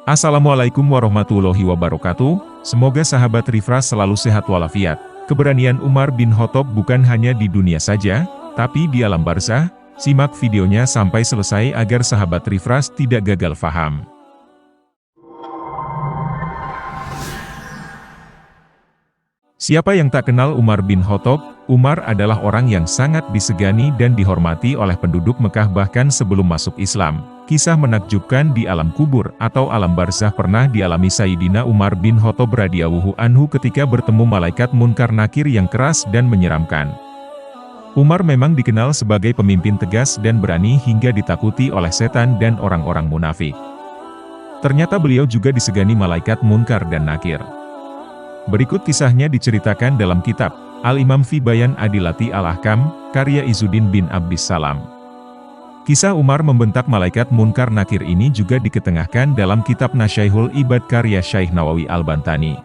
Assalamualaikum warahmatullahi wabarakatuh. Semoga sahabat Refresh selalu sehat walafiat. Keberanian Umar bin Khattab bukan hanya di dunia saja, tapi di alam barzah. Simak videonya sampai selesai agar sahabat Refresh tidak gagal faham. Siapa yang tak kenal Umar bin Khattab? Umar adalah orang yang sangat disegani dan dihormati oleh penduduk Mekah bahkan sebelum masuk Islam. Kisah menakjubkan di alam kubur atau alam barzah pernah dialami Sayyidina Umar bin Khattab radhiyallahu anhu ketika bertemu malaikat Munkar Nakir yang keras dan menyeramkan. Umar memang dikenal sebagai pemimpin tegas dan berani hingga ditakuti oleh setan dan orang-orang munafik. Ternyata beliau juga disegani malaikat Munkar dan Nakir. Berikut kisahnya diceritakan dalam kitab Al-Imam fi Bayan Adilati Al-Ahkam, karya Izzuddin bin Abdis Salam. Kisah Umar membentak malaikat Munkar Nakir ini juga diketengahkan dalam kitab Nasyaihul Ibad karya Syekh Nawawi Al-Bantani.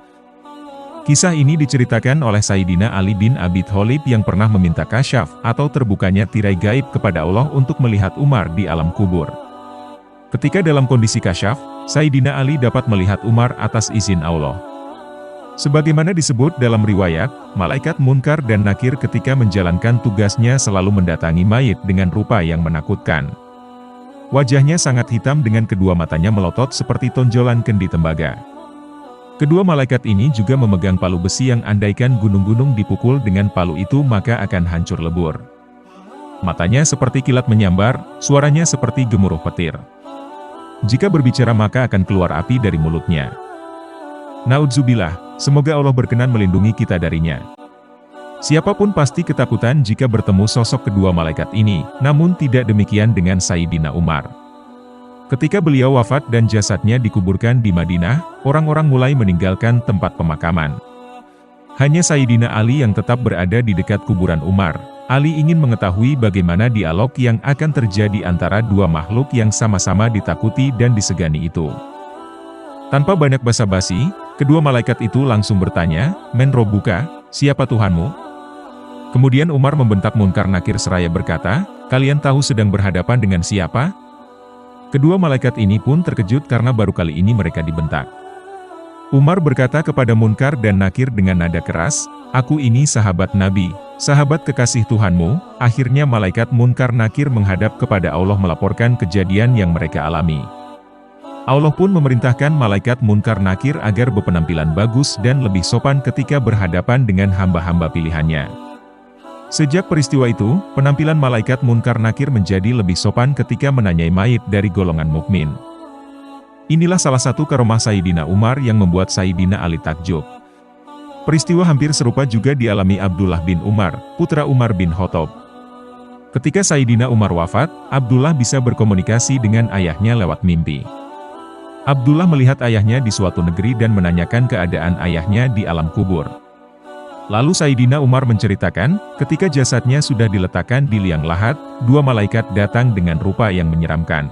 Kisah ini diceritakan oleh Sayyidina Ali bin Abi Thalib yang pernah meminta kasyaf atau terbukanya tirai gaib kepada Allah untuk melihat Umar di alam kubur. Ketika dalam kondisi kasyaf, Sayyidina Ali dapat melihat Umar atas izin Allah. Sebagaimana disebut dalam riwayat, malaikat Munkar dan Nakir ketika menjalankan tugasnya selalu mendatangi mayit dengan rupa yang menakutkan. Wajahnya sangat hitam dengan kedua matanya melotot seperti tonjolan kendi tembaga. Kedua malaikat ini juga memegang palu besi yang andaikan gunung-gunung dipukul dengan palu itu maka akan hancur lebur. Matanya seperti kilat menyambar, suaranya seperti gemuruh petir. Jika berbicara maka akan keluar api dari mulutnya. Naudzubillah, semoga Allah berkenan melindungi kita darinya. Siapapun pasti ketakutan jika bertemu sosok kedua malaikat ini, namun tidak demikian dengan Sayyidina Umar. Ketika beliau wafat dan jasadnya dikuburkan di Madinah, orang-orang mulai meninggalkan tempat pemakaman. Hanya Sayyidina Ali yang tetap berada di dekat kuburan Umar. Ali ingin mengetahui bagaimana dialog yang akan terjadi antara dua makhluk yang sama-sama ditakuti dan disegani itu. Tanpa banyak basa-basi, kedua malaikat itu langsung bertanya, "Men Robbuka, siapa Tuhanmu?" Kemudian Umar membentak Munkar Nakir seraya berkata, "Kalian tahu sedang berhadapan dengan siapa?" Kedua malaikat ini pun terkejut karena baru kali ini mereka dibentak. Umar berkata kepada Munkar dan Nakir dengan nada keras, "Aku ini sahabat Nabi, sahabat kekasih Tuhanmu." Akhirnya malaikat Munkar Nakir menghadap kepada Allah melaporkan kejadian yang mereka alami. Allah pun memerintahkan malaikat Munkar Nakir agar berpenampilan bagus dan lebih sopan ketika berhadapan dengan hamba-hamba pilihannya. Sejak peristiwa itu, penampilan malaikat Munkar Nakir menjadi lebih sopan ketika menanyai mayit dari golongan mukmin. Inilah salah satu karomah Sayyidina Umar yang membuat Sayyidina Ali takjub. Peristiwa hampir serupa juga dialami Abdullah bin Umar, putra Umar bin Khattab. Ketika Sayyidina Umar wafat, Abdullah bisa berkomunikasi dengan ayahnya lewat mimpi. Abdullah melihat ayahnya di suatu negeri dan menanyakan keadaan ayahnya di alam kubur. Lalu Sayyidina Umar menceritakan, ketika jasadnya sudah diletakkan di liang lahat, dua malaikat datang dengan rupa yang menyeramkan.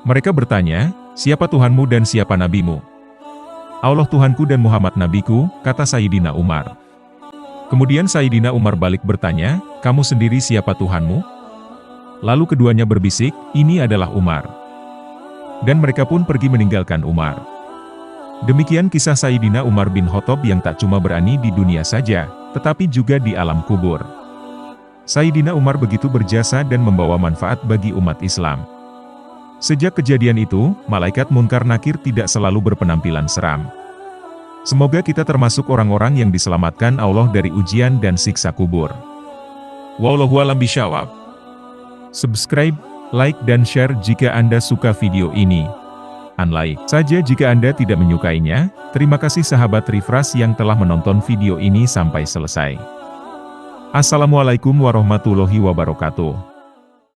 Mereka bertanya, "Siapa Tuhanmu dan siapa nabimu?" "Allah Tuhanku dan Muhammad nabiku," kata Sayyidina Umar. Kemudian Sayyidina Umar balik bertanya, "Kamu sendiri siapa Tuhanmu?" Lalu keduanya berbisik, "Ini adalah Umar." Dan mereka pun pergi meninggalkan Umar. Demikian kisah Sayyidina Umar bin Khattab yang tak cuma berani di dunia saja, tetapi juga di alam kubur. Sayyidina Umar begitu berjasa dan membawa manfaat bagi umat Islam. Sejak kejadian itu, malaikat Munkar Nakir tidak selalu berpenampilan seram. Semoga kita termasuk orang-orang yang diselamatkan Allah dari ujian dan siksa kubur. Wallahu a'lam bishawab. Subscribe, like dan share jika Anda suka video ini. Unlike saja jika Anda tidak menyukainya. Terima kasih sahabat Refresh yang telah menonton video ini sampai selesai. Assalamualaikum warahmatullahi wabarakatuh.